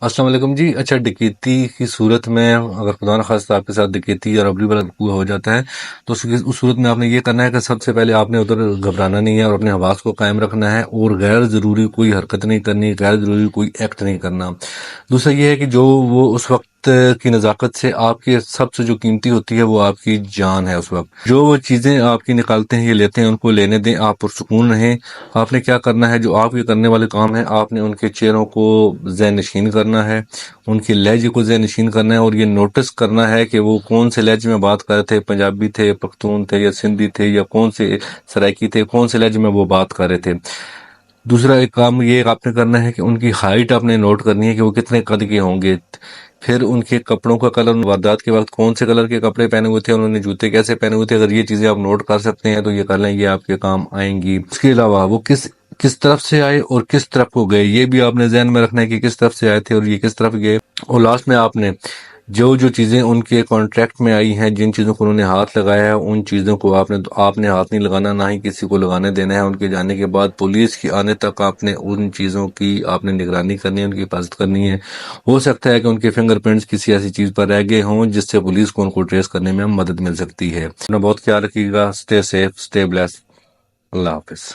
السلام علیکم جی. اچھا، ڈکیتی کی صورت میں اگر خدا نخواستہ آپ کے ساتھ ڈکیتی یا ربری والا ہو جاتا ہے تو اس صورت میں آپ نے یہ کرنا ہے کہ سب سے پہلے آپ نے ادھر گھبرانا نہیں ہے اور اپنے حواس کو قائم رکھنا ہے اور غیر ضروری کوئی حرکت نہیں کرنی، غیر ضروری کوئی ایکٹ نہیں کرنا. دوسرا یہ ہے کہ جو وہ اس وقت کی نزاکت سے آپ کی سب سے جو قیمتی ہوتی ہے وہ آپ کی جان ہے. اس وقت جو وہ چیزیں آپ کی نکالتے ہیں یا لیتے ہیں ان کو لینے دیں، آپ پرسکون رہیں. آپ نے کیا کرنا ہے، جو آپ کے کرنے والے کام ہیں، آپ نے ان کے چہروں کو ذہن نشین کرنا ہے، ان کے لہجے کو ذہن نشین کرنا ہے اور یہ نوٹس کرنا ہے کہ وہ کون سے لہجے میں بات کر رہے تھے، پنجابی تھے، پختون تھے یا سندھی تھے یا کون سے سرائکی تھے، کون سے لہجے میں وہ بات کر رہے تھے. دوسرا ایک کام یہ آپ نے کرنا ہے کہ ان کی ہائٹ آپ نے نوٹ کرنی ہے کہ وہ کتنے قد کے ہوں گے. پھر ان کے کپڑوں کا کلر، واردات کے وقت کون سے کلر کے کپڑے پہنے ہوئے تھے، انہوں نے جوتے کیسے پہنے ہوئے تھے. اگر یہ چیزیں آپ نوٹ کر سکتے ہیں تو یہ کر لیں، یہ آپ کے کام آئیں گی. اس کے علاوہ وہ کس طرف سے آئے اور کس طرف کو گئے، یہ بھی آپ نے ذہن میں رکھنا ہے کہ کس طرف سے آئے تھے اور یہ کس طرف گئے. اور لاسٹ میں آپ نے جو چیزیں ان کے کانٹریکٹ میں آئی ہیں، جن چیزوں کو انہوں نے ہاتھ لگایا ہے، ان چیزوں کو آپ نے ہاتھ نہیں لگانا، نہ ہی کسی کو لگانے دینا ہے. ان کے جانے کے بعد پولیس کے آنے تک آپ نے ان چیزوں کی آپ نے نگرانی کرنی ہے، ان کی حفاظت کرنی ہے. ہو سکتا ہے کہ ان کے فنگر پرنٹس کسی ایسی چیز پر رہ گئے ہوں جس سے پولیس کو ان کو ٹریس کرنے میں مدد مل سکتی ہے. اپنا بہت خیال رکھیے گا. Stay safe, stay blessed. اللہ حافظ.